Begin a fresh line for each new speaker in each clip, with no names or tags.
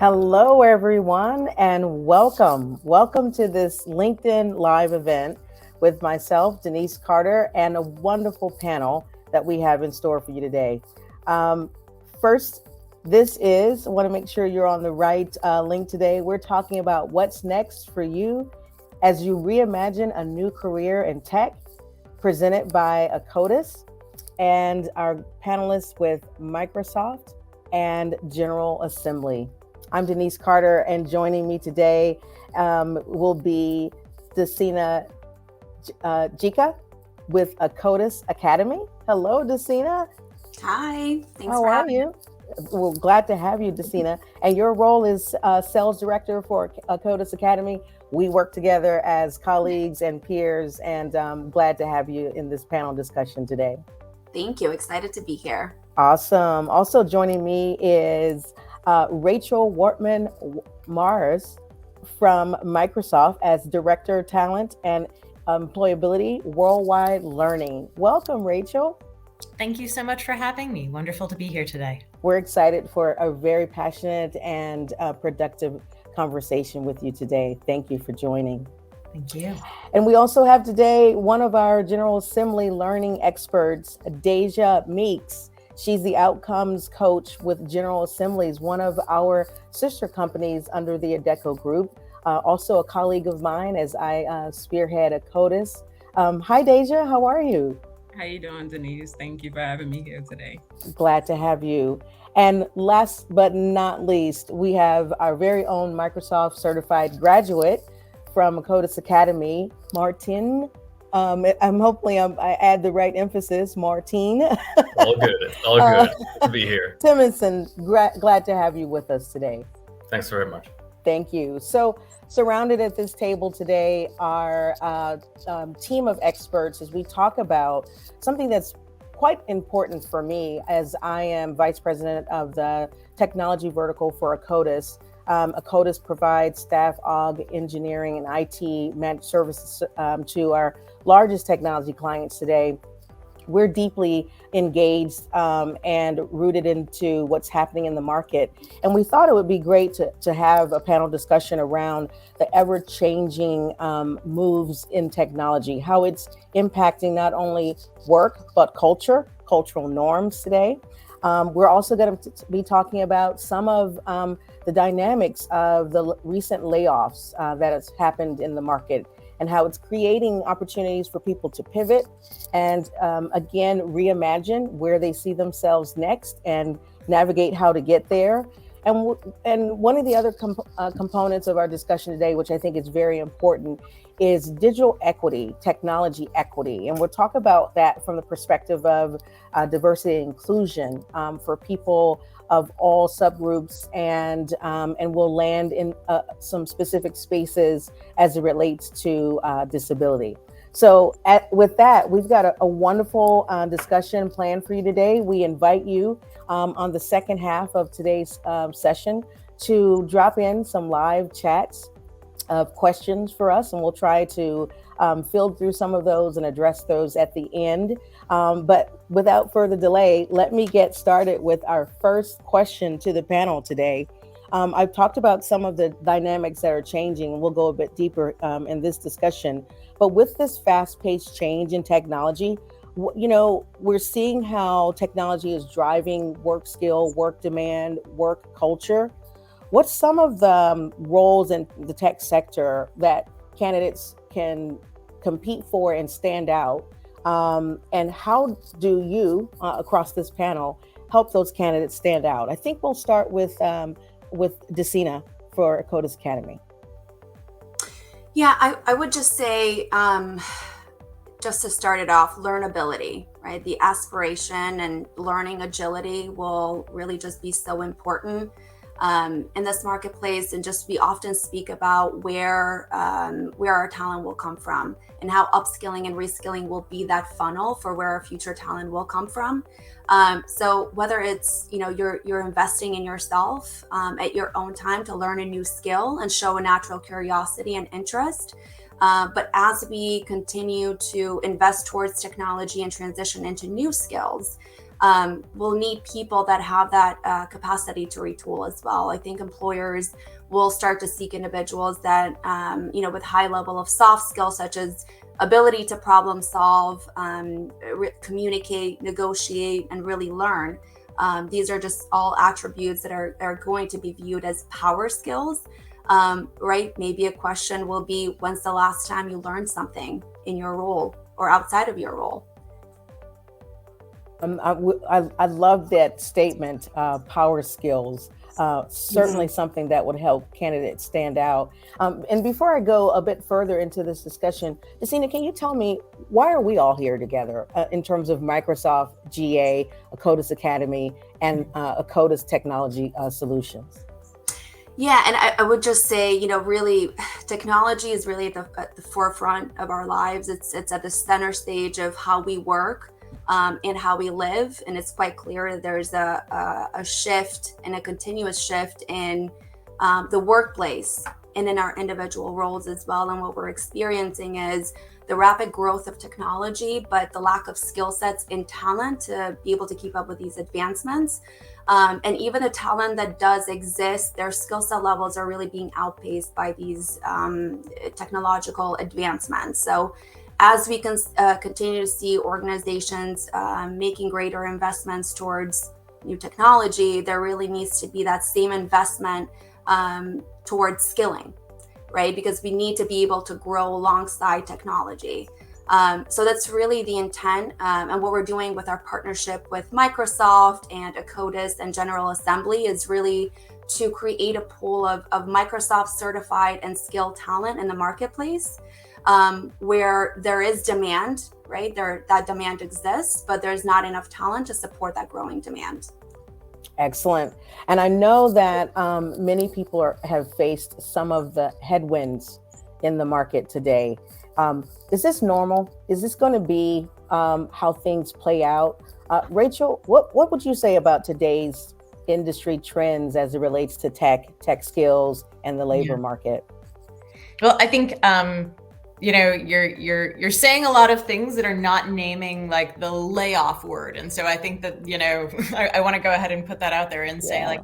Hello, everyone, and welcome. Welcome to this LinkedIn Live event with myself, Denise Carter, and a wonderful panel that we have in store for you today. Um, First, I want to make sure you're on the right link today. We're talking about what's next for you as you reimagine a new career in tech, presented by Akotis and our panelists with Microsoft and General Assembly. I'm Denise Carter, and joining me today will be Desina Jika with Akotis Academy. Hello, Desina.
Hi, thanks
How
for
are
having me.
you? Well, glad to have you, Desina. And your role is sales director for Akotis Academy. We work together as colleagues and peers, and glad to have you in this panel discussion today.
Thank you. Excited to be here.
Awesome. Also joining me is Rachel Wortman Mars from Microsoft as Director of Talent and Employability Worldwide Learning. Welcome, Rachel.
Thank you so much for having me. Wonderful to be here today.
We're excited for a very passionate and productive conversation with you today. Thank you for joining.
Thank you.
And we also have today one of our General Assembly learning experts, Deja Meeks. She's the outcomes coach with General Assemblies, one of our sister companies under the Adecco Group. Also a colleague of mine as I spearhead Akotis. Hi, Deja. How are you?
How you doing, Denise? Thank you for having me here today.
Glad to have you. And last but not least, we have our very own Microsoft certified graduate from Akotis Academy, Martin. I'm hopefully I add the right emphasis, Martin.
All good. All good to be here.
Timonson, glad to have you with us today.
Thanks very much.
Thank you. So, surrounded at this table today are team of experts as we talk about something that's quite important for me as I am vice president of the technology vertical for Akotis. Akotis provides staff, aug, engineering, and IT managed services to our largest technology clients today. We're deeply engaged and rooted into what's happening in the market. And we thought it would be great to have a panel discussion around the ever-changing moves in technology, how it's impacting not only work, but cultural norms today. We're also going to be talking about some of the dynamics of the recent layoffs that has happened in the market and how it's creating opportunities for people to pivot and again, reimagine where they see themselves next and navigate how to get there. And one of the other components of our discussion today, which I think is very important, is digital equity, technology equity. And we'll talk about that from the perspective of diversity and inclusion for people of all subgroups, and we'll land in some specific spaces as it relates to disability. So with that, we've got a wonderful discussion planned for you today. We invite you on the second half of today's session to drop in some live chats of questions for us, and we'll try to field through some of those and address those at the end. But without further delay, let me get started with our first question to the panel today. I've talked about some of the dynamics that are changing, and we'll go a bit deeper in this discussion. But with this fast-paced change in technology, we're seeing how technology is driving work skill, work demand, work culture. What's some of the roles in the tech sector that candidates can compete for and stand out? And how do you, across this panel, help those candidates stand out? I think we'll start with Desina for Akotis Academy.
Yeah, I would just say, just to start it off, learnability, right? The aspiration and learning agility will really just be so important in this marketplace. And just we often speak about where our talent will come from and how upskilling and reskilling will be that funnel for where our future talent will come from. So whether it's, you're investing in yourself at your own time to learn a new skill and show a natural curiosity and interest. But as we continue to invest towards technology and transition into new skills, we'll need people that have that capacity to retool as well. I think employers will start to seek individuals that, with high level of soft skills, such as ability to problem solve, communicate, negotiate, and really learn. These are just all attributes that are going to be viewed as power skills, right? Maybe a question will be, when's the last time you learned something in your role or outside of your role?
I love that statement, power skills. Certainly something that would help candidates stand out. And before I go a bit further into this discussion, Jacina, can you tell me, why are we all here together in terms of Microsoft GA, Akotis Academy, and Akotis Technology Solutions?
Yeah, and I would just say, really, technology is really at the forefront of our lives. It's at the center stage of how we work. And how we live. And it's quite clear that there's a shift and a continuous shift in the workplace and in our individual roles as well. And what we're experiencing is the rapid growth of technology, but the lack of skill sets and talent to be able to keep up with these advancements. And even the talent that does exist, their skill set levels are really being outpaced by these technological advancements. So as we can continue to see organizations making greater investments towards new technology, there really needs to be that same investment towards skilling, right? Because we need to be able to grow alongside technology. So that's really the intent. And what we're doing with our partnership with Microsoft and Akotis and General Assembly is really to create a pool of Microsoft certified and skilled talent in the marketplace. Where there is demand, right? That demand exists, but there's not enough talent to support that growing demand.
Excellent. And I know that many people have faced some of the headwinds in the market today. Is this normal? Is this going to be how things play out? Rachel, what would you say about today's industry trends as it relates to tech skills, and the labor market?
Well, I think you're saying a lot of things that are not naming like the layoff word. And so I think that, I want to go ahead and put that out there and say, like,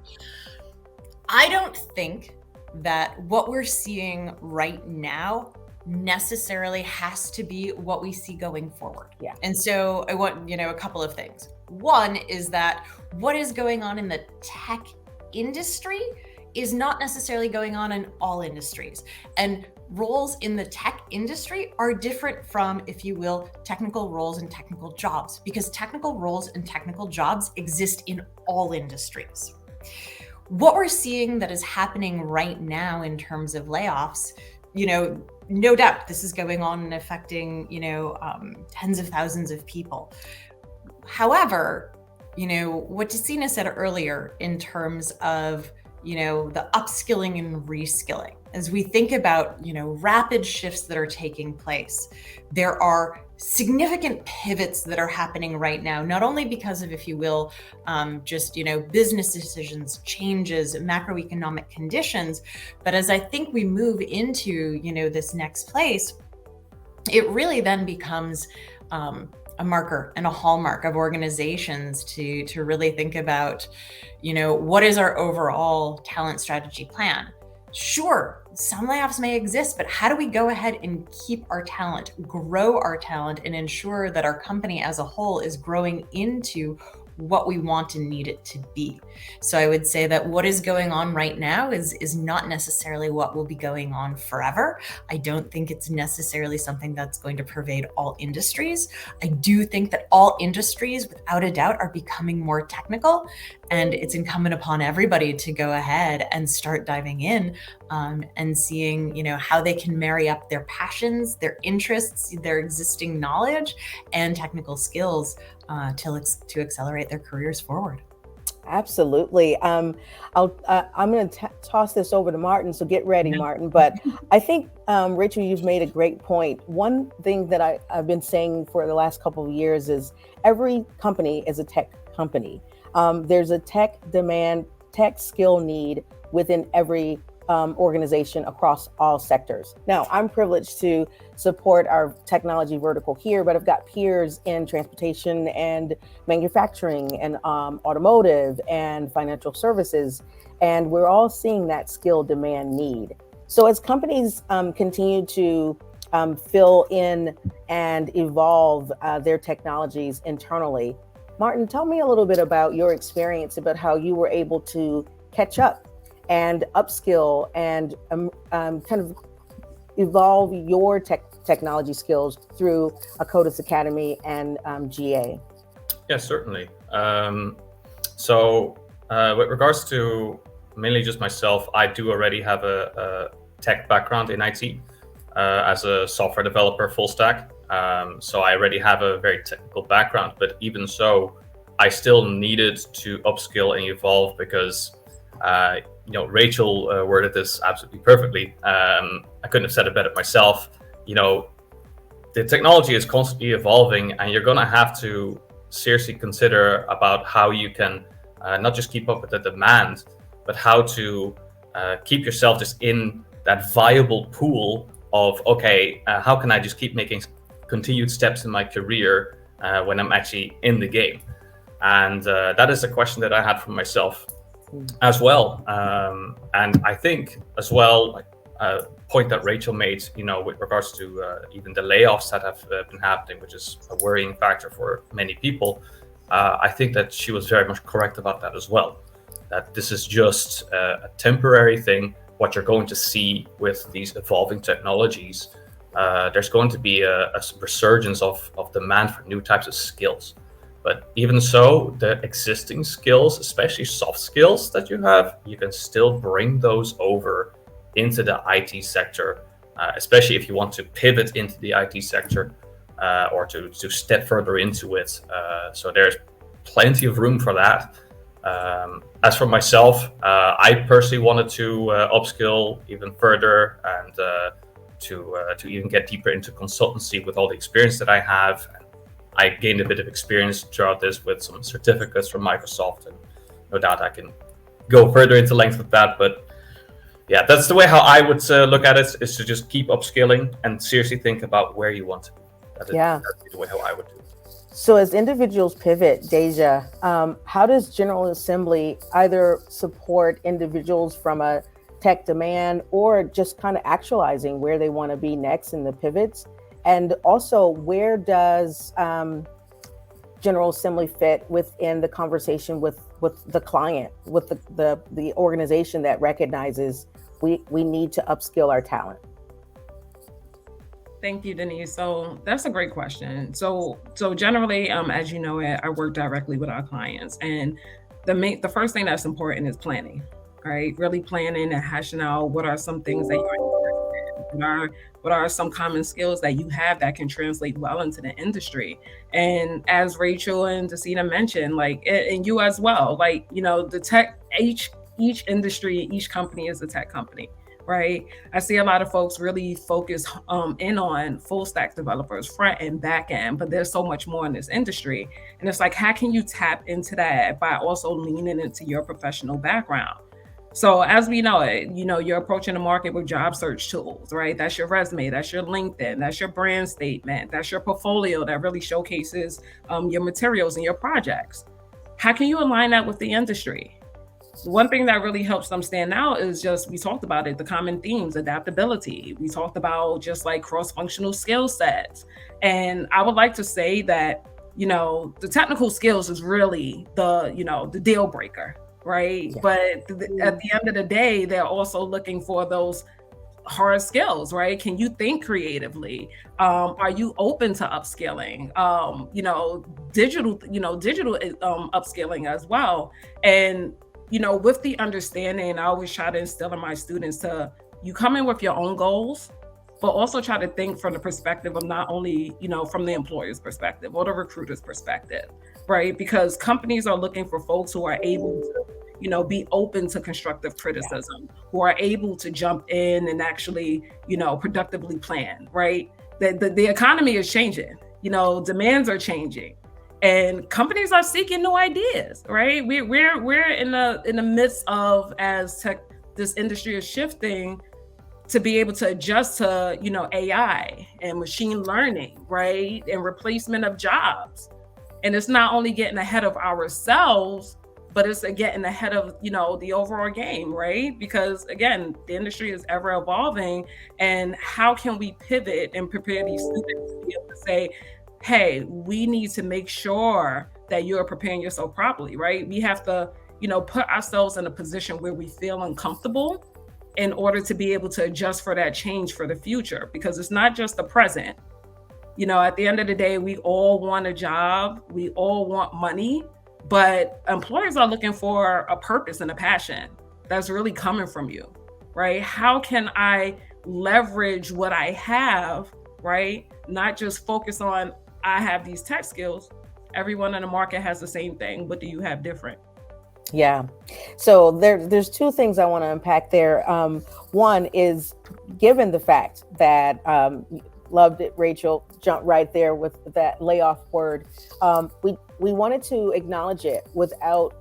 I don't think that what we're seeing right now necessarily has to be what we see going forward.
Yeah.
And so I want, a couple of things. One is that what is going on in the tech industry is not necessarily going on in all industries. And roles in the tech industry are different from, if you will, technical roles and technical jobs, because technical roles and technical jobs exist in all industries. What we're seeing that is happening right now in terms of layoffs, no doubt this is going on and affecting, tens of thousands of people. However, what Jacina said earlier in terms of the upskilling and reskilling, as we think about, rapid shifts that are taking place, there are significant pivots that are happening right now, not only because of, if you will, just, business decisions, changes, macroeconomic conditions, but as I think we move into, this next place, it really then becomes a marker and a hallmark of organizations to really think about, what is our overall talent strategy plan? Sure, some layoffs may exist, but how do we go ahead and keep our talent, grow our talent, and ensure that our company as a whole is growing into what we want and need it to be? So I would say that what is going on right now is not necessarily what will be going on forever. I don't think it's necessarily something that's going to pervade all industries. I do think that all industries, without a doubt, are becoming more technical, and it's incumbent upon everybody to go ahead and start diving in and seeing, how they can marry up their passions, their interests, their existing knowledge and technical skills to accelerate their careers forward.
Absolutely. I'm going to toss this over to Martin, so get ready, Martin. But I think, Rachel, you've made a great point. One thing that I've been saying for the last couple of years is every company is a tech company. There's a tech demand, tech skill need within every organization across all sectors. Now, I'm privileged to support our technology vertical here, but I've got peers in transportation and manufacturing and automotive and financial services, and we're all seeing that skill demand need. So as companies continue to fill in and evolve their technologies internally, Martin, tell me a little bit about your experience, about how you were able to catch up and upskill and kind of evolve your technology skills through a Codis Academy and GA.
Yeah, certainly. So with regards to mainly just myself, I do already have a tech background in IT as a software developer, full stack. So I already have a very technical background, but even so, I still needed to upskill and evolve because Rachel worded this absolutely perfectly. I couldn't have said it better myself. The technology is constantly evolving, and you're going to have to seriously consider about how you can not just keep up with the demand, but how to keep yourself just in that viable pool of, okay, how can I just keep making continued steps in my career when I'm actually in the game? And that is a question that I had for myself as well. And I think as well, a point that Rachel made, with regards to even the layoffs that have been happening, which is a worrying factor for many people. I think that she was very much correct about that as well, that this is just a temporary thing. What you're going to see with these evolving technologies, there's going to be a resurgence of demand for new types of skills. But even so, the existing skills, especially soft skills that you have, you can still bring those over into the IT sector, especially if you want to pivot into the IT sector or to step further into it. So there's plenty of room for that. As for myself, I personally wanted to upskill even further and to even get deeper into consultancy with all the experience that I have. I gained a bit of experience throughout this with some certificates from Microsoft, and no doubt I can go further into length with that. But yeah, that's the way how I would look at it, is to just keep upskilling and seriously think about where you want to be. That'd be the way how I would do it.
So as individuals pivot, Deja, how does General Assembly either support individuals from a tech demand or just kind of actualizing where they want to be next in the pivots? And also, where does General Assembly fit within the conversation with the client, with the organization that recognizes we need to upskill our talent?
Thank you, Denise. So that's a great question. So generally, as you know, I work directly with our clients, and the first thing that's important is planning, right? Really planning and hashing out what are some things that you're interested in, what are some common skills that you have that can translate well into the industry. And as Rachel and Desina mentioned, like, and you as well, like, the tech, each industry, each company is a tech company, right? I see a lot of folks really focus in on full stack developers, front and back end, but there's so much more in this industry. And it's like, how can you tap into that by also leaning into your professional background? So as we know it, you're approaching the market with job search tools, right? That's your resume, that's your LinkedIn, that's your brand statement, that's your portfolio that really showcases your materials and your projects. How can you align that with the industry? One thing that really helps them stand out is just, we talked about it, the common themes, adaptability. We talked about just like cross-functional skill sets. And I would like to say that, the technical skills is really the deal breaker, right? Yeah. But at the end of the day, they're also looking for those hard skills, right? Can you think creatively? Are you open to upskilling? Digital upskilling as well. And with the understanding, I always try to instill in my students you come in with your own goals, but also try to think from the perspective of not only, from the employer's perspective or the recruiter's perspective, right? Because companies are looking for folks who are able to, be open to constructive criticism, who are able to jump in and actually, productively plan, right? The economy is changing, demands are changing. And companies are seeking new ideas, right? We're in the midst of, as this industry is shifting to be able to adjust to, AI and machine learning, right? And replacement of jobs. And it's not only getting ahead of ourselves, but it's getting ahead of, the overall game, right? Because again, the industry is ever evolving. And how can we pivot and prepare these students to be able to say, hey, we need to make sure that you're preparing yourself properly, right? We have to, put ourselves in a position where we feel uncomfortable in order to be able to adjust for that change for the future, because it's not just the present. At the end of the day, we all want a job, we all want money, but employers are looking for a purpose and a passion that's really coming from you, right? How can I leverage what I have, right? Not just focus on, I have these tech skills. Everyone in the market has the same thing. What do you have different?
Yeah. So there's two things I want to unpack there. One is, given the fact that loved it, Rachel, jump right there with that layoff word. We wanted to acknowledge it without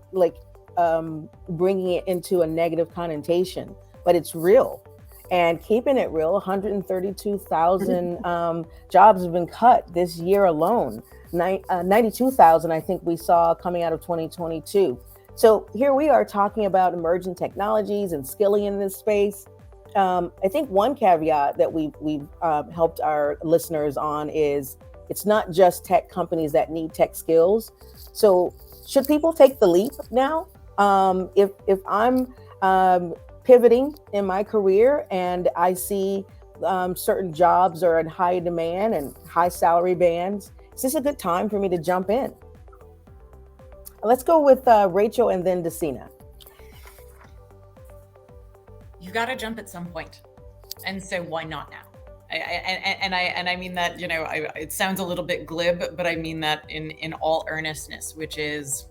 bringing it into a negative connotation, but it's real. And keeping it real, 132,000 jobs have been cut this year alone. 92,000, I think we saw coming out of 2022. So here we are talking about emerging technologies and skilling in this space. I think one caveat that we've helped our listeners on is it's not just tech companies that need tech skills. So should people take the leap now? If I'm pivoting in my career and I see certain jobs are in high demand and high salary bands, is this a good time for me to jump in? Let's go with Rachel and then Desina.
You got to jump at some point. And so why not now? I mean that, it sounds a little bit glib, but I mean that in all earnestness, which is,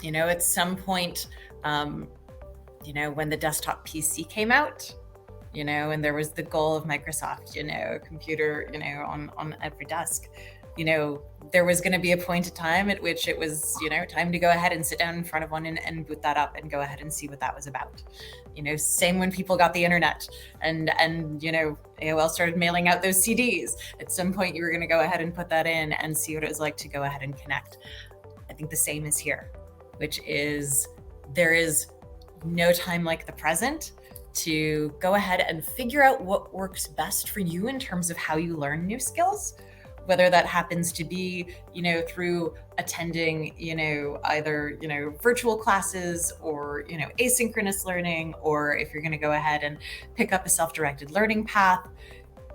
at some point, when the desktop PC came out, and there was the goal of Microsoft, a computer, on every desk, there was going to be a point of time at which it was, time to go ahead and sit down in front of one and boot that up and go ahead and see what that was about. Same when people got the internet and AOL started mailing out those CDs. At some point, you were going to go ahead and put that in and see what it was like to go ahead and connect. I think the same is here, which is there is no time like the present to go ahead and figure out what works best for you in terms of how you learn new skills. Whether that happens to be, through attending, either, virtual classes or, asynchronous learning, or if you're going to go ahead and pick up a self-directed learning path,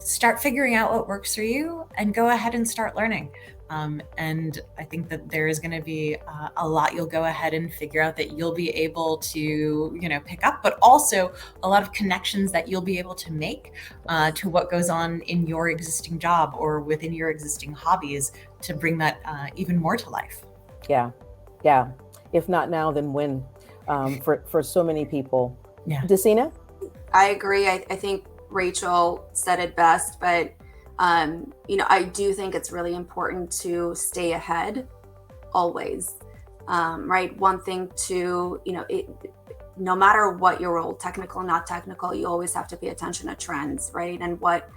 start figuring out what works for you and go ahead and start learning. And I think that there is going to be a lot you'll go ahead and figure out that you'll be able to, pick up, but also a lot of connections that you'll be able to make to what goes on in your existing job or within your existing hobbies to bring that even more to life.
Yeah. If not now, then when? For so many people.
Yeah.
Desina?
I agree. I think Rachel said it best, but I do think it's really important to stay ahead always, right? One thing to, no matter what your role, technical, not technical, you always have to pay attention to trends, right? And what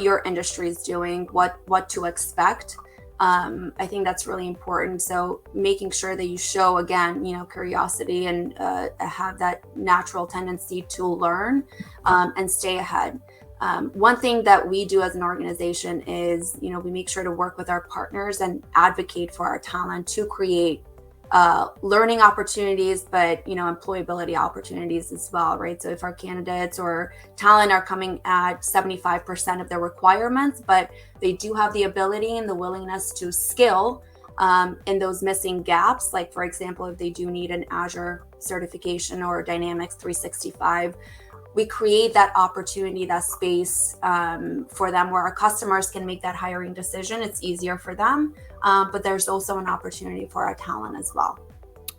your industry is doing, what to expect. I think that's really important. So making sure that you show, again, curiosity and have that natural tendency to learn and stay ahead. One thing that we do as an organization is, we make sure to work with our partners and advocate for our talent to create learning opportunities, but, employability opportunities as well, right? So if our candidates or talent are coming at 75% of their requirements, but they do have the ability and the willingness to skill in those missing gaps, like, for example, if they do need an Azure certification or Dynamics 365, we create that opportunity, that space for them where our customers can make that hiring decision. It's easier for them, but there's also an opportunity for our talent as well.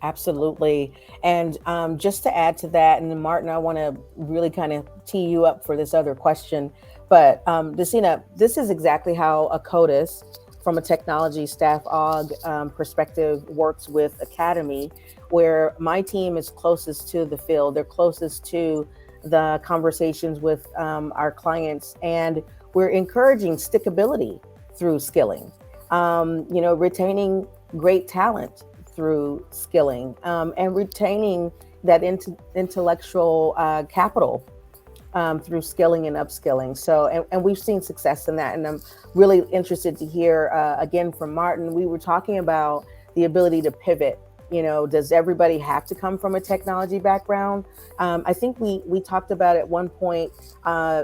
Absolutely. And just to add to that, and then Martin, I want to really kind of tee you up for this other question, but Desina, this is exactly how a CODIS from a technology staff aug perspective, works with Academy, where my team is closest to the field. They're closest to the conversations with our clients, and we're encouraging stickability through skilling, retaining great talent through skilling, and retaining that intellectual capital through skilling and upskilling. So, and we've seen success in that. And I'm really interested to hear again from Martin. We were talking about the ability to pivot. Does everybody have to come from a technology background? I think we talked about at one point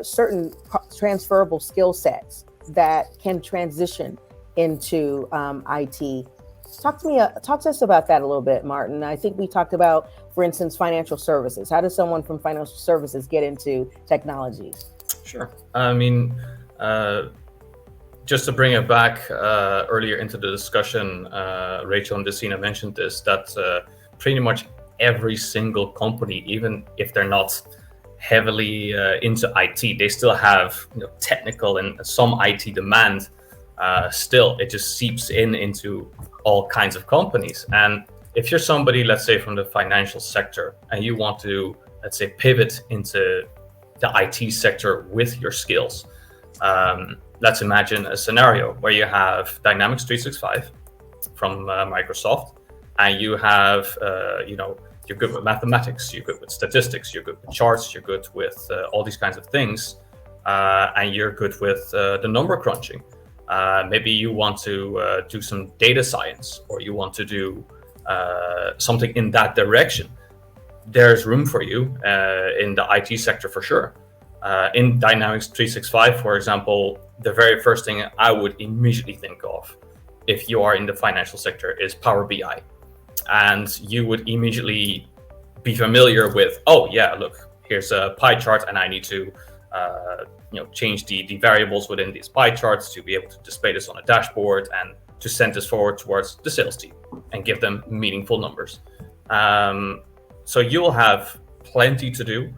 certain transferable skill sets that can transition into IT. Talk to us about that a little bit, Martin. I think we talked about, for instance, financial services. How does someone from financial services get into technologies?
Sure. I mean, just to bring it back earlier into the discussion, Rachel and Desina mentioned this, that pretty much every single company, even if they're not heavily into IT, they still have technical and some IT demand. Still, it just seeps into all kinds of companies. And if you're somebody, let's say from the financial sector, and you want to, let's say, pivot into the IT sector with your skills, let's imagine a scenario where you have Dynamics 365 from Microsoft, and you have, you're good with mathematics, you're good with statistics, you're good with charts, you're good with all these kinds of things, and you're good with the number crunching. Maybe you want to do some data science, or you want to do something in that direction. There's room for you in the IT sector for sure. In Dynamics 365, for example, the very first thing I would immediately think of if you are in the financial sector is Power BI. And you would immediately be familiar with, oh yeah, look, here's a pie chart, and I need to change the variables within these pie charts to be able to display this on a dashboard and to send this forward towards the sales team and give them meaningful numbers. So you'll have plenty to do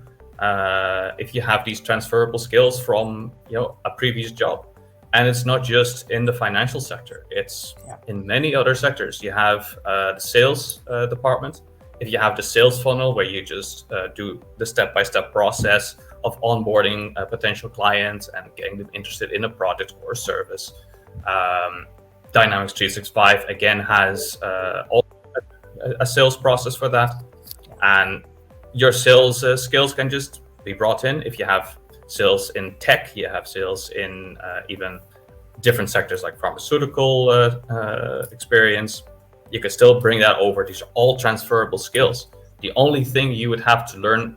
if you have these transferable skills from a previous job. And it's not just in the financial sector, it's in many other sectors. You have the sales department. If you have the sales funnel where you just do the step-by-step process of onboarding potential clients and getting them interested in a product or service. Dynamics 365 again has a sales process for that, and your sales skills can just be brought in. If you have sales in tech, you have sales in even different sectors like pharmaceutical experience, you can still bring that over. These are all transferable skills. The only thing you would have to learn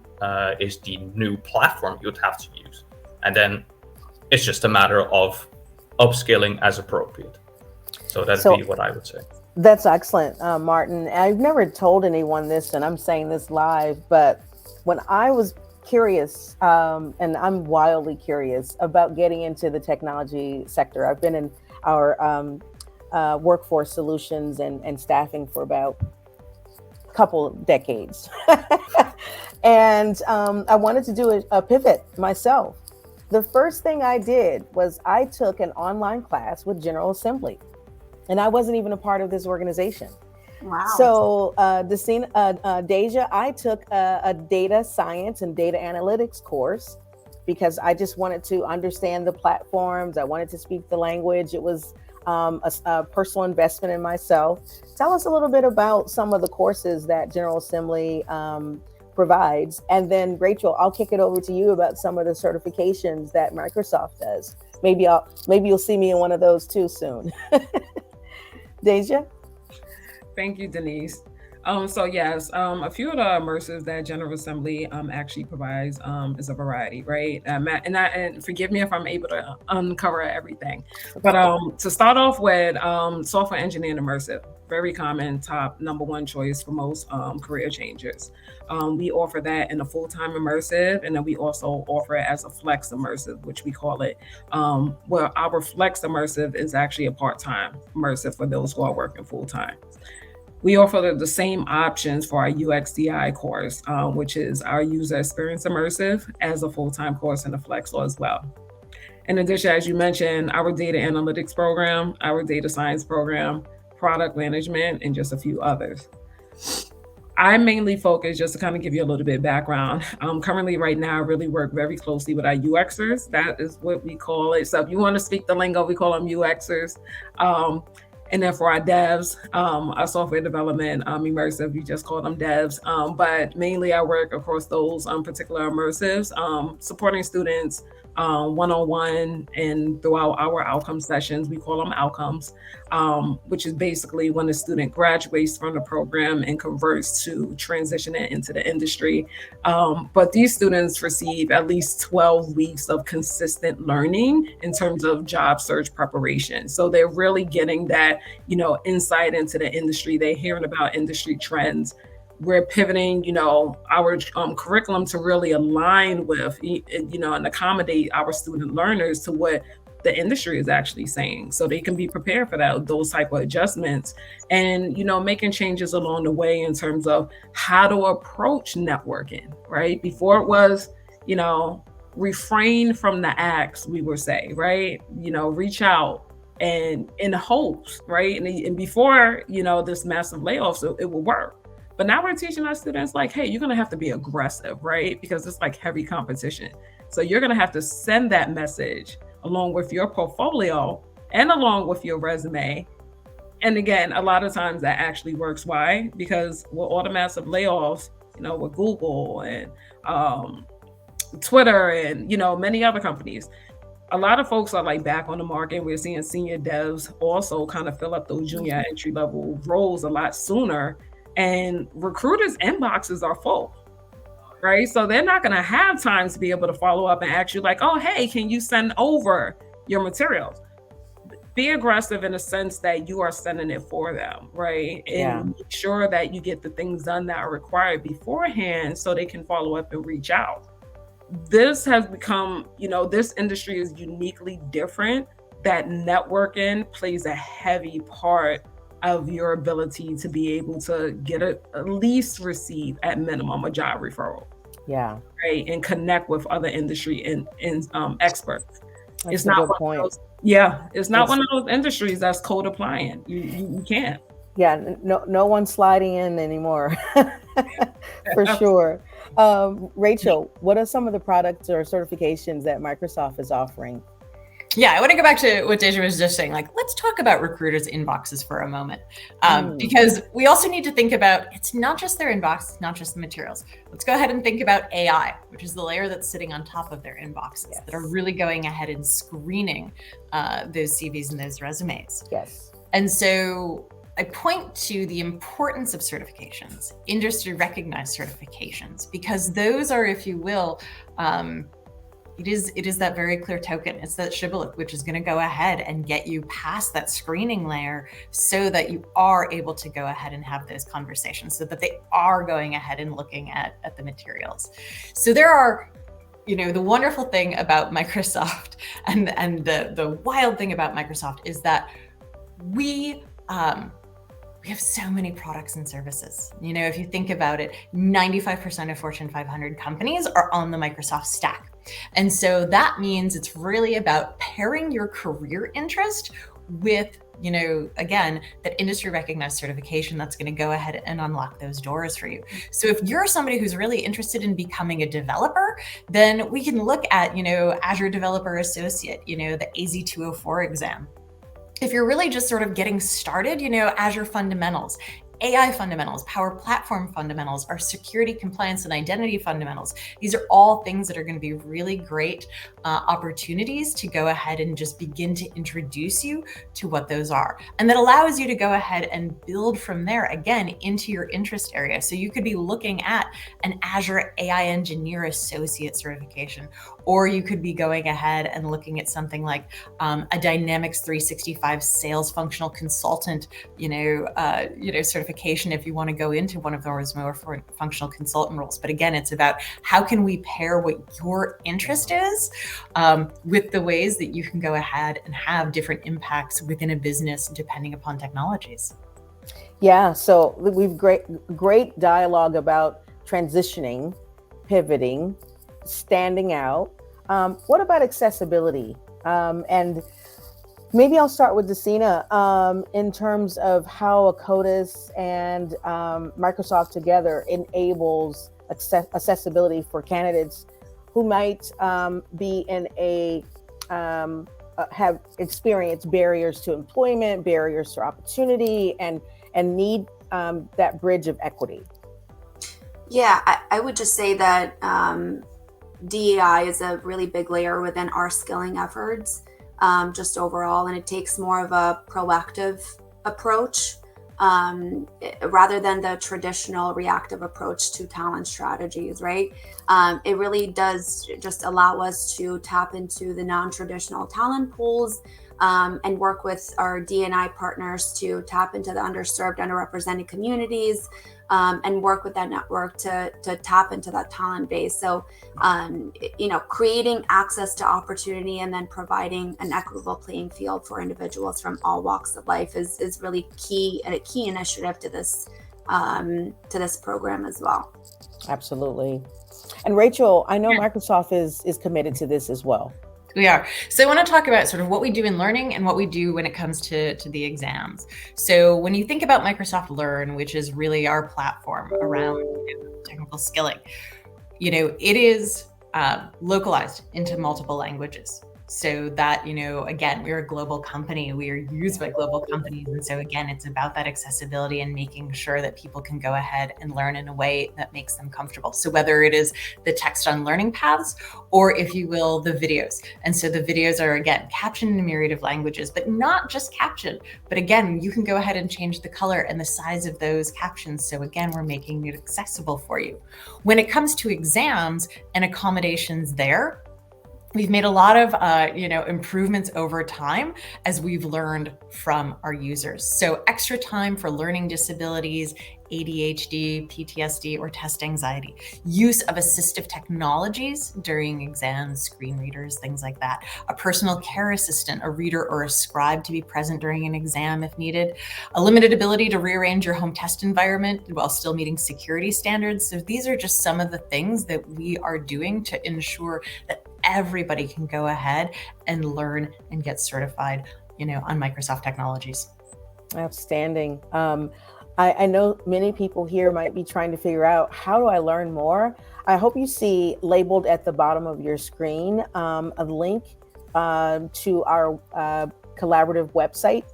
is the new platform you would have to use. And then it's just a matter of upskilling as appropriate. So that'd be what I would say.
That's excellent, Martin. I've never told anyone this, and I'm saying this live, but when I was curious, and I'm wildly curious about getting into the technology sector, I've been in our workforce solutions and staffing for about a couple decades. And I wanted to do a pivot myself. The first thing I did was I took an online class with General Assembly, and I wasn't even a part of this organization.
Wow.
So, Deja, I took a data science and data analytics course because I just wanted to understand the platforms. I wanted to speak the language. It was a personal investment in myself. Tell us a little bit about some of the courses that General Assembly provides. And then, Rachel, I'll kick it over to you about some of the certifications that Microsoft does. Maybe you'll see me in one of those too soon. Deja?
Thank you, Denise. So yes, a few of the immersives that General Assembly actually provides is a variety, right? And forgive me if I'm able to uncover everything, but to start off with, software engineering immersive, very common, top #1 choice for most career changers. We offer that in a full-time immersive, and then we also offer it as a flex immersive, which we call it. Well, our flex immersive is actually a part-time immersive for those who are working full-time. We offer the same options for our UX/DI course, which is our user experience immersive, as a full-time course in the flex as well. In addition, as you mentioned, our data analytics program, our data science program, product management, and just a few others. I mainly focus, just to kind of give you a little bit of background. Currently, right now, I really work very closely with our UXers. That is what we call it. So if you want to speak the lingo, we call them UXers. And then for our devs, our software development, immersive, we just call them devs. But mainly I work across those particular immersives, supporting students one-on-one and throughout our outcome sessions. We call them outcomes, which is basically when the student graduates from the program and converts to transitioning into the industry. But these students receive at least 12 weeks of consistent learning in terms of job search preparation. So they're really getting that, insight into the industry. They're hearing about industry trends. We're pivoting, our curriculum to really align with, and accommodate our student learners to what the industry is actually saying, so they can be prepared for those type of adjustments, and making changes along the way in terms of how to approach networking. Right before it was, refrain from the acts, we would say, right, reach out and in hopes, right, and before this massive layoffs, it will work. But now we're teaching our students like, hey, you're going to have to be aggressive, right? Because it's like heavy competition. So you're going to have to send that message along with your portfolio and along with your resume. And again, a lot of times that actually works. Why? Because with all the massive layoffs, with Google and Twitter and, many other companies, a lot of folks are like back on the market. We're seeing senior devs also kind of fill up those junior entry level roles a lot sooner. And recruiters' inboxes are full, right? So they're not going to have time to be able to follow up and ask you like, oh, hey, can you send over your materials? Be aggressive in the sense that you are sending it for them, right? And make sure that you get the things done that are required beforehand so they can follow up and reach out. This has become, this industry is uniquely different, that networking plays a heavy part of your ability to be able to get at least receive at minimum a job referral.
Yeah.
Right. And connect with other industry and experts.
That's
it's
a
not
good point.
It's not one of those industries that's code applying. You can't.
Yeah. No one's sliding in anymore. For sure. Rachel, what are some of the products or certifications that Microsoft is offering?
Yeah, I want to go back to what Deja was just saying. Like, let's talk about recruiters' inboxes for a moment, because we also need to think about, it's not just their inbox, it's not just the materials. Let's go ahead and think about AI, which is the layer that's sitting on top of their inboxes that are really going ahead and screening those CVs and those resumes.
Yes. And
so I point to the importance of certifications, industry recognized certifications, because those are, if you will, it is that very clear token. It's that shibboleth, which is going to go ahead and get you past that screening layer so that you are able to go ahead and have those conversations, so that they are going ahead and looking at the materials. So there are, the wonderful thing about Microsoft and the wild thing about Microsoft is that we have so many products and services. If you think about it, 95% of Fortune 500 companies are on the Microsoft stack. And so that means it's really about pairing your career interest with, again, that industry recognized certification that's going to go ahead and unlock those doors for you. So if you're somebody who's really interested in becoming a developer, then we can look at, Azure Developer Associate, the AZ-204 exam. If you're really just sort of getting started, Azure Fundamentals, AI fundamentals, Power Platform fundamentals, our security, compliance, and identity fundamentals. These are all things that are going to be really great opportunities to go ahead and just begin to introduce you to what those are. And that allows you to go ahead and build from there, again, into your interest area. So you could be looking at an Azure AI Engineer Associate certification, or you could be going ahead and looking at something like a Dynamics 365 Sales Functional Consultant, certification if you want to go into one of those more functional consultant roles. But again, it's about how can we pair what your interest is with the ways that you can go ahead and have different impacts within a business depending upon technologies.
Yeah, so we've great dialogue about transitioning, pivoting, standing out. What about accessibility? And maybe I'll start with Desina in terms of how ACODIS and Microsoft together enables accessibility for candidates who might be in have experienced barriers to employment, barriers to opportunity, and need that bridge of equity.
Yeah, I would just say that DEI is a really big layer within our skilling efforts, just overall, and it takes more of a proactive approach rather than the traditional reactive approach to talent strategies, right? It really does just allow us to tap into the non-traditional talent pools and work with our D&I partners to tap into the underserved, underrepresented communities and work with that network to tap into that talent base. So, creating access to opportunity and then providing an equitable playing field for individuals from all walks of life is really key, and a key initiative to this program as well.
Absolutely. And Rachel, I know Microsoft is committed to this as well.
We are. So I want to talk about sort of what we do in learning and what we do when it comes to the exams. So when you think about Microsoft Learn, which is really our platform around technical skilling, it is localized into multiple languages. So that, again, we're a global company, we are used by global companies. And so again, it's about that accessibility and making sure that people can go ahead and learn in a way that makes them comfortable. So whether it is the text on learning paths, or if you will, the videos. And so the videos are, again, captioned in a myriad of languages, but not just captioned, but again, you can go ahead and change the color and the size of those captions. So again, we're making it accessible for you. When it comes to exams and accommodations there, we've made a lot of, improvements over time as we've learned from our users. So extra time for learning disabilities, ADHD, PTSD, or test anxiety. Use of assistive technologies during exams, screen readers, things like that. A personal care assistant, a reader, or a scribe to be present during an exam if needed. A limited ability to rearrange your home test environment while still meeting security standards. So these are just some of the things that we are doing to ensure that everybody can go ahead and learn and get certified, on Microsoft technologies.
Outstanding. I know many people here might be trying to figure out, how do I learn more? I hope you see labeled at the bottom of your screen a link to our collaborative website.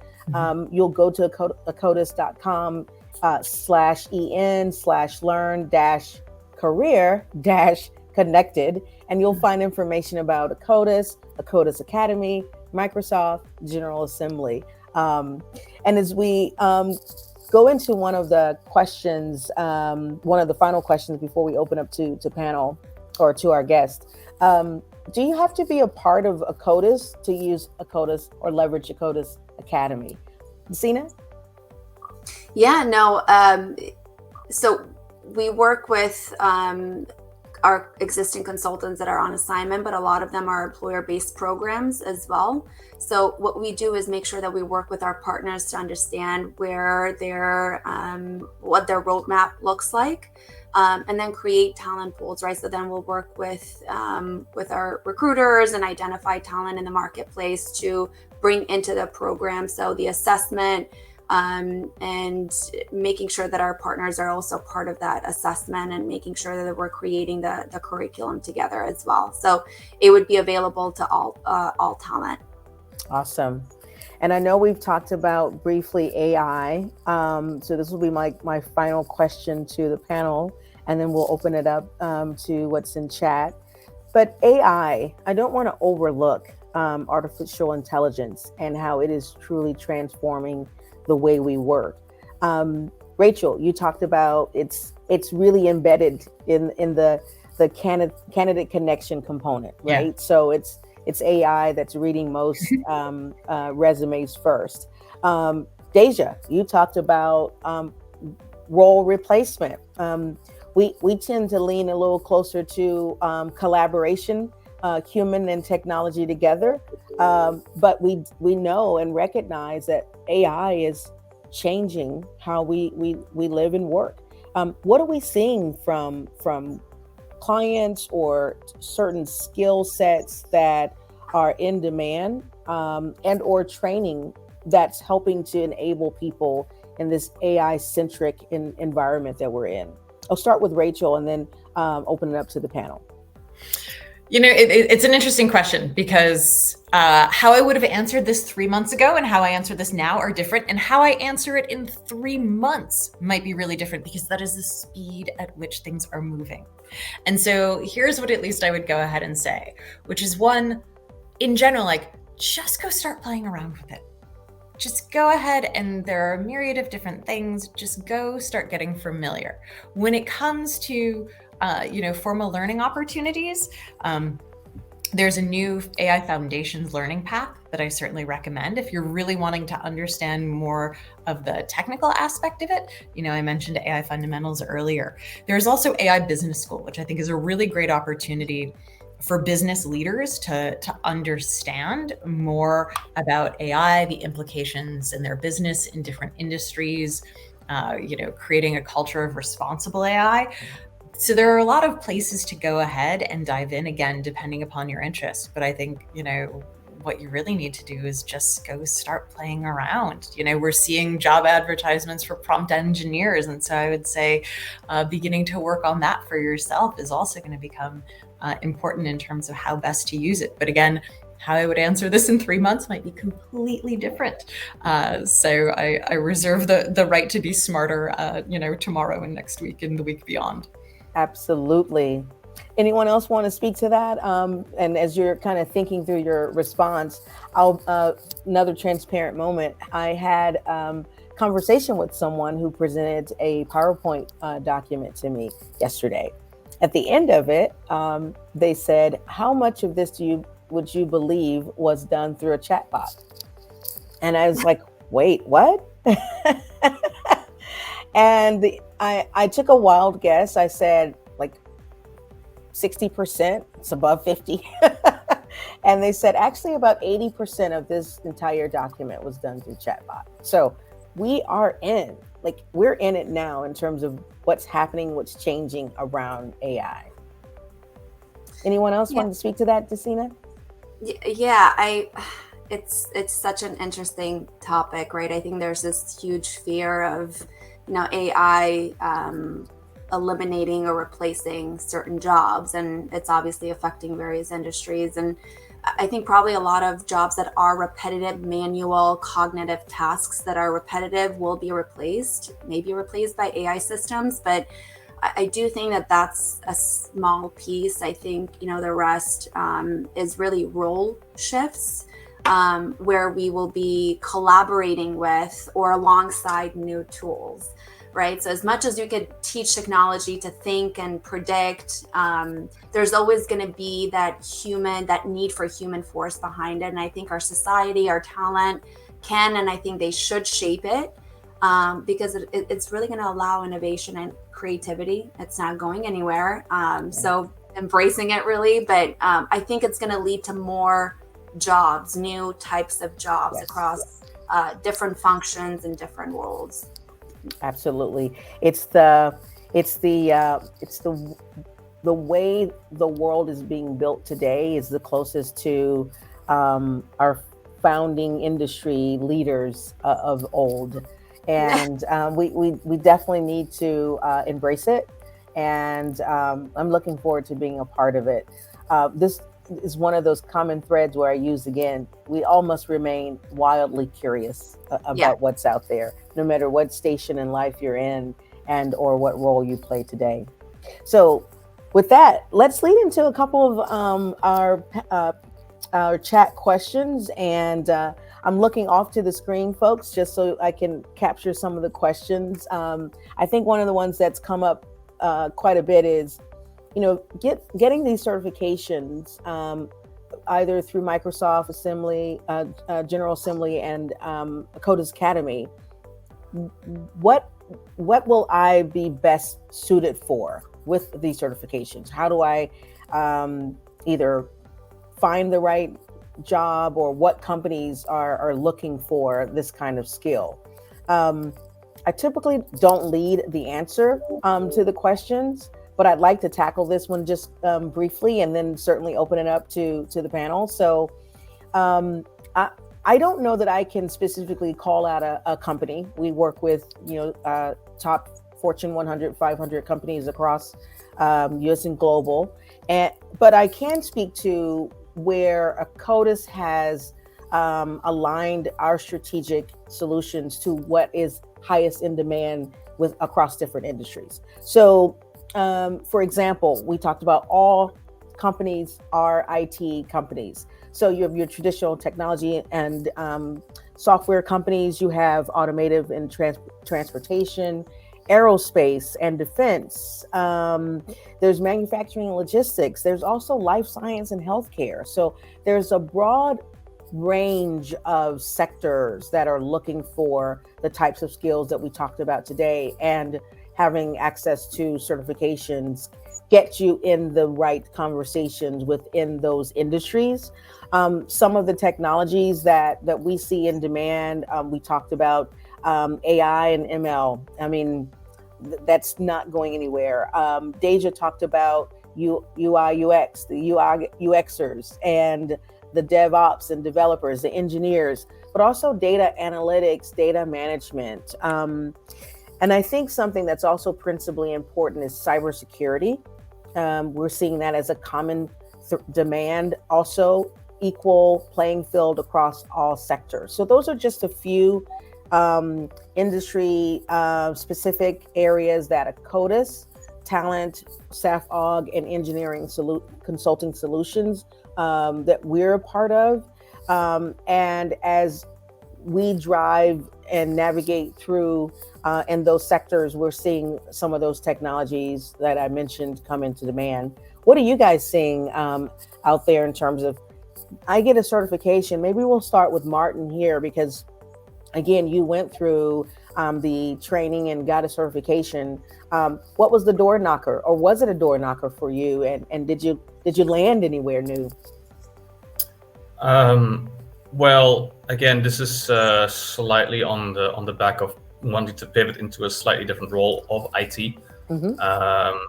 You'll go to acodis.com/en/learn-career-connected, and you'll find information about ACODIS, ACODIS Academy, Microsoft, General Assembly. And as we go into one of the questions, one of the final questions before we open up to panel or to our guest, do you have to be a part of ACODIS to use ACODIS or leverage ACODIS Academy? Desina?
Yeah, no. So we work with our existing consultants that are on assignment, but a lot of them are employer-based programs as well. So what we do is make sure that we work with our partners to understand where their what their roadmap looks like, and then create talent pools, right? So then we'll work with our recruiters and identify talent in the marketplace to bring into the program. So the assessment, and making sure that our partners are also part of that assessment, and making sure that we're creating the curriculum together as well. So it would be available to all talent.
Awesome. And I know we've talked about briefly AI. So this will be my final question to the panel, and then we'll open it up to what's in chat. But AI, I don't want to overlook artificial intelligence and how it is truly transforming the way we work. Rachel, you talked about it's really embedded in the candidate connection component, right? Yeah. So it's AI that's reading most resumes first. Deja, you talked about role replacement. We tend to lean a little closer to collaboration, human and technology together. But we know and recognize that AI is changing how we live and work. What are we seeing from clients or certain skill sets that are in demand, and or training that's helping to enable people in this AI centric environment that we're in? I'll start with Rachel and then open it up to the panel.
It's an interesting question because how I would have answered this 3 months ago and how I answer this now are different, and how I answer it in 3 months might be really different, because that is the speed at which things are moving. And so here's what at least I would go ahead and say, which is, one, in general, like, just go start playing around with it. Just go ahead, and there are a myriad of different things. Just go start getting familiar. When it comes to formal learning opportunities, there's a new AI Foundations learning path that I certainly recommend if you're really wanting to understand more of the technical aspect of it. I mentioned AI Fundamentals earlier. There's also AI Business School, which I think is a really great opportunity for business leaders to understand more about AI, the implications in their business in different industries, creating a culture of responsible AI. So there are a lot of places to go ahead and dive in, again, depending upon your interest. But I think, what you really need to do is just go start playing around. We're seeing job advertisements for prompt engineers. And so I would say beginning to work on that for yourself is also going to become important in terms of how best to use it. But again, how I would answer this in 3 months might be completely different. So I reserve the right to be smarter, tomorrow and next week and the week beyond.
Absolutely. Anyone else want to speak to that? And as you're kind of thinking through your response, another transparent moment. I had conversation with someone who presented a PowerPoint document to me yesterday. At the end of it, they said, "How much of this would you believe was done through a chatbot?" And I was like, "Wait, what?" And I took a wild guess. I said like 60%, it's above 50. And they said actually about 80% of this entire document was done through chatbot. So we're in it now in terms of what's happening, what's changing around AI. Anyone else want to speak to that, Desina?
Yeah, it's such an interesting topic, right? I think there's this huge fear of AI eliminating or replacing certain jobs, and it's obviously affecting various industries. And I think probably a lot of jobs that are repetitive, manual, cognitive tasks that are repetitive will be maybe replaced by AI systems. But I do think that that's a small piece. I think, the rest is really role shifts, where we will be collaborating with or alongside new tools, right? So as much as you could teach technology to think and predict, there's always going to be that need for human force behind it. And I think our society, our talent can, and I think they should shape it, because it's really going to allow innovation and creativity. It's not going anywhere. So embracing it really, but I think it's going to lead to more jobs, new types of jobs across different functions and different roles.
Absolutely. It's the way the world is being built today is the closest to our founding industry leaders of old. And we definitely need to embrace it. And I'm looking forward to being a part of it. This is one of those common threads where I use again, we all must remain wildly curious about what's out there, no matter what station in life you're in and or what role you play today. So with that, let's lead into a couple of our chat questions. And I'm looking off to the screen, folks, just so I can capture some of the questions. I think one of the ones that's come up quite a bit is, getting these certifications either through Microsoft Assembly, General Assembly, and Coda's Academy. What will I be best suited for with these certifications? How do I either find the right job, or what companies are looking for this kind of skill? I typically don't lead the answer to the questions, but I'd like to tackle this one just briefly and then certainly open it up to the panel. So I don't know that I can specifically call out a company. We work with, top Fortune 100, 500 companies across US and global. But I can speak to where a CODIS has aligned our strategic solutions to what is highest in demand with across different industries. So, for example, we talked about all companies are IT companies. So you have your traditional technology and software companies. You have automotive and transportation, aerospace and defense. There's manufacturing and logistics. There's also life science and healthcare. So there's a broad range of sectors that are looking for the types of skills that we talked about today, and having access to certifications get you in the right conversations within those industries. Some of the technologies that we see in demand, we talked about AI and ML. I mean, that's not going anywhere. Deja talked about UI UX, the UI UXers, and the DevOps and developers, the engineers, but also data analytics, data management. And I think something that's also principally important is cybersecurity. We're seeing that as a common demand, also equal playing field across all sectors. So those are just a few industry specific areas that a CODIS, talent, SAF-OG, and engineering consulting solutions that we're a part of. And as we drive and navigate through in those sectors, we're seeing some of those technologies that I mentioned come into demand. What are you guys seeing out there in terms of, I get a certification? Maybe we'll start with Martin here, because again, you went through the training and got a certification. What was the door knocker, or was it a door knocker for you? And did you land anywhere new?
Well, again, this is slightly on the back of wanting to pivot into a slightly different role of IT.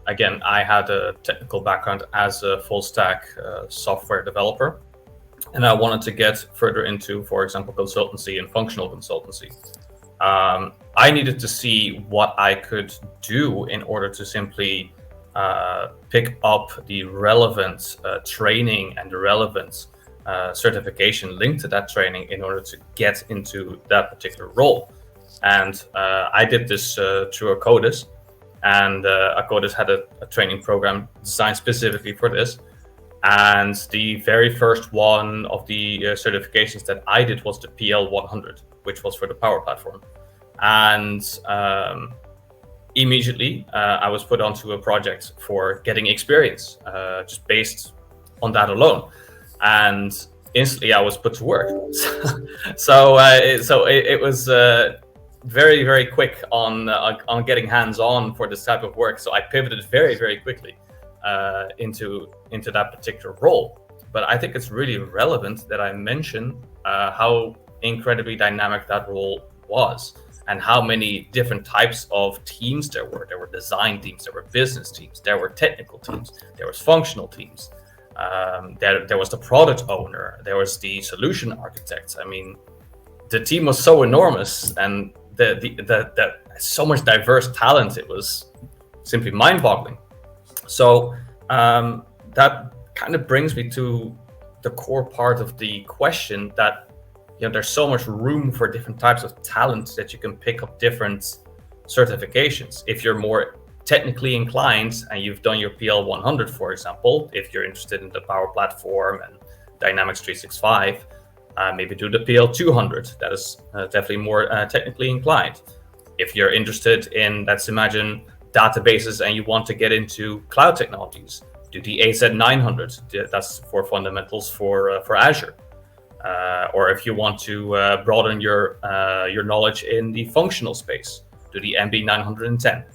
Again, I had a technical background as a full stack software developer, and I wanted to get further into, for example, consultancy and functional consultancy. I needed to see what I could do in order to simply pick up the relevant training and the relevant certification linked to that training in order to get into that particular role. And I did this through a CODIS, and a CODIS had a training program designed specifically for this. And the very first one of the certifications that I did was the PL 100, which was for the Power Platform. And immediately I was put onto a project for getting experience, just based on that alone. And instantly I was put to work. So it was very, very quick on getting hands-on for this type of work. So I pivoted very, very quickly into that particular role. But I think it's really relevant that I mention how incredibly dynamic that role was, and how many different types of teams there were. There were design teams, there were business teams, there were technical teams, there was functional teams. There was the product owner, there was the solution architect. I mean, the team was so enormous, and the so much diverse talent. It was simply mind-boggling. So that kind of brings me to the core part of the question, that there's so much room for different types of talent that you can pick up different certifications. If you're more technically inclined and you've done your PL 100, for example, if you're interested in the Power Platform and Dynamics 365, maybe do the PL 200. That is definitely more technically inclined. If you're interested in, let's imagine, databases and you want to get into cloud technologies, do the AZ 900. That's for fundamentals for Azure. Or if you want to broaden your knowledge in the functional space, do the MB 910.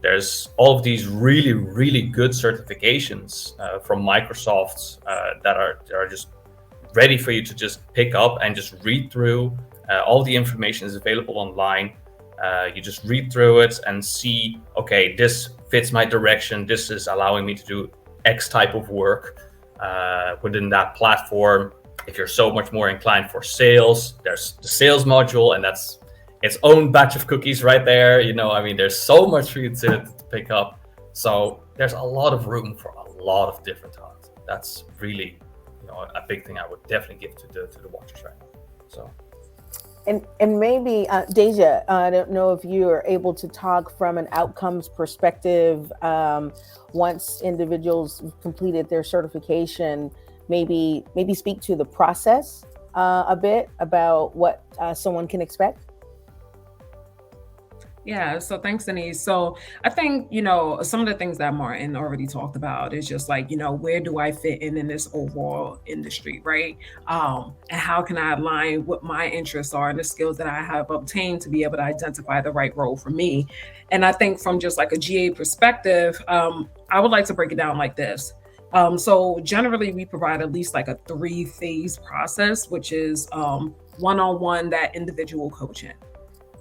There's all of these really, really good certifications from Microsoft that are just ready for you to just pick up and just read through. All the information is available online. You just read through it and see, okay, this fits my direction. This is allowing me to do X type of work within that platform. If you're so much more inclined for sales, there's the sales module, and that's its own batch of cookies right there. There's so much for you to pick up. So there's a lot of room for a lot of different talents. That's really, a big thing I would definitely give to the watchers right now. So.
And maybe, Deja, I don't know if you are able to talk from an outcomes perspective. Once individuals completed their certification, maybe speak to the process a bit about what someone can expect.
Yeah, so thanks, Denise. So I think, some of the things that Martin already talked about is just like, where do I fit in this overall industry, right? And how can I align what my interests are and the skills that I have obtained to be able to identify the right role for me. And I think from just like a GA perspective, I would like to break it down like this. So generally we provide at least like a 3-phase process, which is one-on-one, that individual coaching.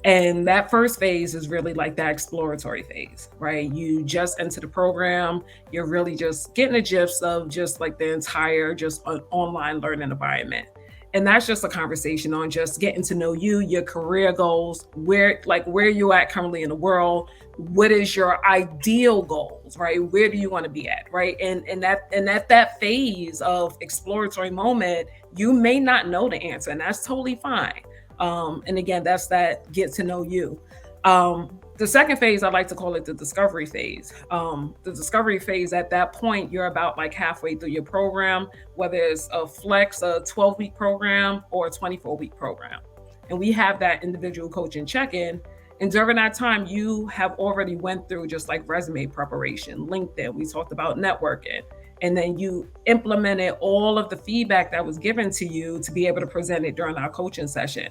And that first phase is really like that exploratory phase, right? You just enter the program, you're really just getting the gist of just like the entire just an online learning environment. And that's just a conversation on just getting to know you, your career goals, where you're at currently in the world, what is your ideal goals, right? Where do you want to be at, right? And at that phase of exploratory moment, you may not know the answer, and that's totally fine. And again, that's that get to know you. The second phase, I like to call it the discovery phase. The discovery phase, at that point, you're about like halfway through your program, whether it's a flex, a 12-week program or a 24-week program. And we have that individual coaching check-in. And during that time, you have already went through just like resume preparation, LinkedIn, we talked about networking. And then you implemented all of the feedback that was given to you to be able to present it during our coaching session.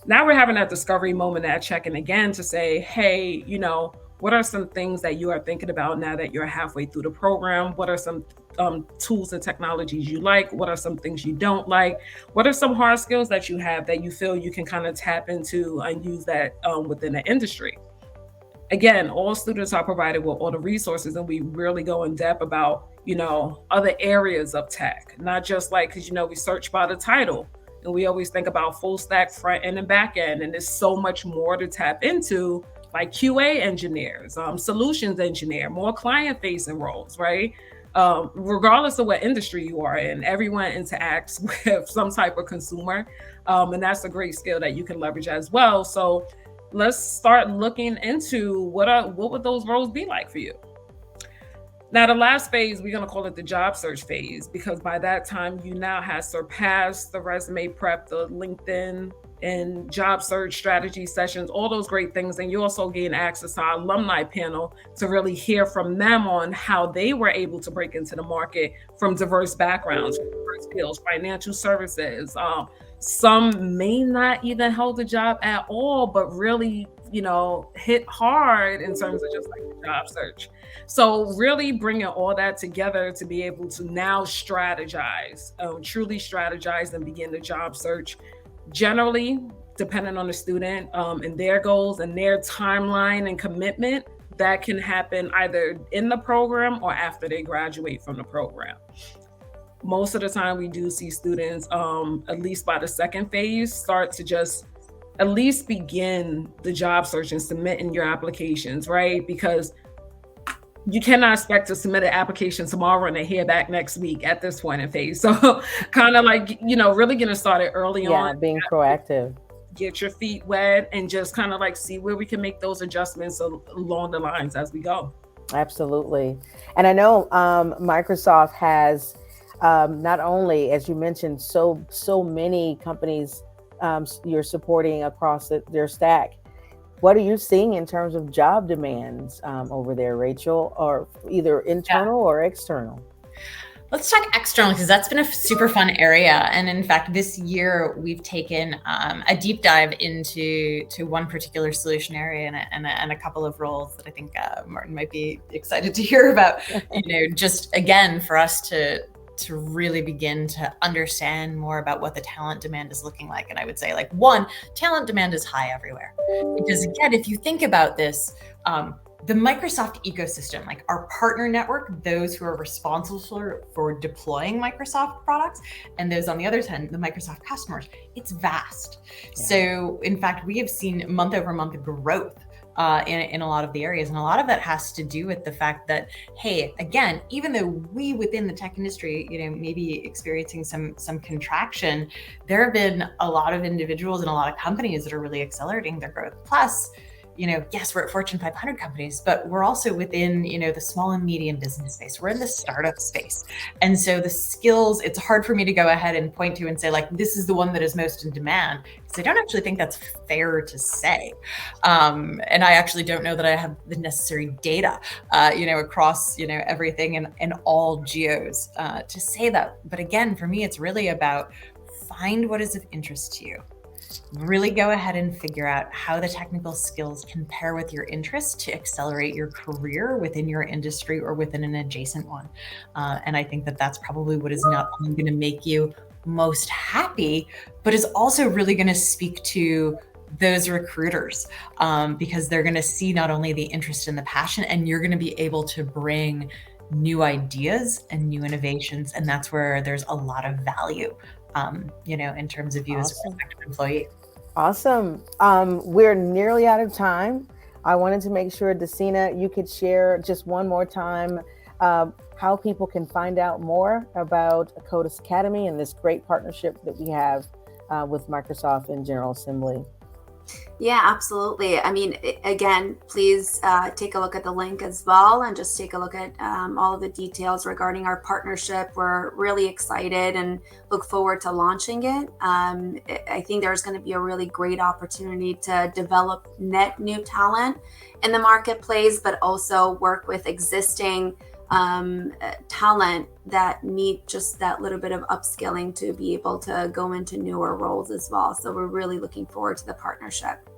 Now we're having that discovery moment, that check-in again to say, hey, what are some things that you are thinking about now that you're halfway through the program? What are some tools and technologies you like? What are some things you don't like? What are some hard skills that you have that you feel you can kind of tap into and use that within the industry? Again, all students are provided with all the resources, and we really go in depth about, other areas of tech, not just like, because, we search by the title. And we always think about full stack, front end and back end. And there's so much more to tap into, like QA engineers, solutions engineer, more client facing roles, right? Regardless of what industry you are in, everyone interacts with some type of consumer. And that's a great skill that you can leverage as well. So let's start looking into what would those roles be like for you. Now, the last phase, we're going to call it the job search phase, because by that time you now have surpassed the resume prep, the LinkedIn and job search strategy sessions, all those great things. And you also gain access to our alumni panel to really hear from them on how they were able to break into the market from diverse backgrounds, diverse fields, financial services. Some may not even hold a job at all, but really, hit hard in terms of just like the job search. So really bringing all that together to be able to now strategize, truly strategize and begin the job search. Generally, depending on the student and their goals and their timeline and commitment, that can happen either in the program or after they graduate from the program. Most of the time we do see students, at least by the second phase, start to just at least begin the job search and submitting your applications, right? Because you cannot expect to submit an application tomorrow and then hear back next week at this point in phase. So kind of like, really getting started early on.
Yeah, being proactive.
Get your feet wet and just kind of like see where we can make those adjustments along the lines as we go.
Absolutely. And I know Microsoft has not only, as you mentioned, so many companies you're supporting across their stack. What are you seeing in terms of job demands over there, Rachel, or either internal or external?
Let's talk external, because that's been a super fun area. And in fact, this year we've taken a deep dive into one particular solution area and a couple of roles that I think Martin might be excited to hear about. Just again, for us to really begin to understand more about what the talent demand is looking like. And I would say, like, one, talent demand is high everywhere. Because again, if you think about this, the Microsoft ecosystem, like our partner network, those who are responsible for deploying Microsoft products, and those on the other hand, the Microsoft customers, it's vast. Yeah. So in fact, we have seen month over month growth in a lot of the areas. And a lot of that has to do with the fact that, hey, again, even though we within the tech industry, may be experiencing some contraction, there have been a lot of individuals and a lot of companies that are really accelerating their growth. Plus, yes, we're at Fortune 500 companies, but we're also within, the small and medium business space. We're in the startup space. And so the skills, it's hard for me to go ahead and point to and say, like, this is the one that is most in demand, because I don't actually think that's fair to say. And I actually don't know that I have the necessary data, across, everything and all geos to say that. But again, for me, it's really about find what is of interest to you. Really go ahead and figure out how the technical skills can pair with your interests to accelerate your career within your industry or within an adjacent one. And I think that that's probably what is not only going to make you most happy, but is also really going to speak to those recruiters, because they're going to see not only the interest and the passion, and you're going to be able to bring new ideas and new innovations. And that's where there's a lot of value, in terms of you as a prospective employee.
Awesome. We're nearly out of time. I wanted to make sure, Desina, you could share just one more time how people can find out more about Codis Academy and this great partnership that we have with Microsoft and General Assembly.
Yeah, absolutely. I mean, again, please take a look at the link as well, and just take a look at all of the details regarding our partnership. We're really excited and look forward to launching it. I think there's going to be a really great opportunity to develop net new talent in the marketplace, but also work with existing talent that need just that little bit of upskilling to be able to go into newer roles as well. So we're really looking forward to the partnership.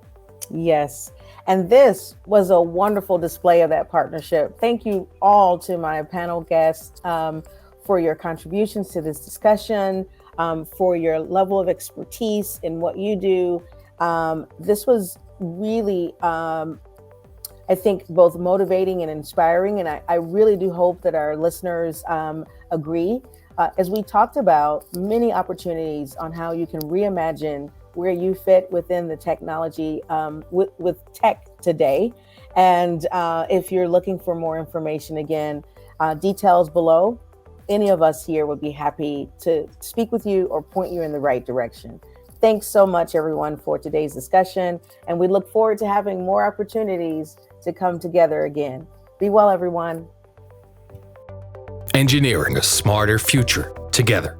Yes. And this was a wonderful display of that partnership. Thank you all to my panel guests for your contributions to this discussion, for your level of expertise in what you do. This was really, I think, both motivating and inspiring. And I really do hope that our listeners agree. As we talked about many opportunities on how you can reimagine where you fit within the technology with tech today. And if you're looking for more information, again, details below. Any of us here would be happy to speak with you or point you in the right direction. Thanks so much, everyone, for today's discussion. And we look forward to having more opportunities to come together again. Be well, everyone.
Engineering a smarter future together.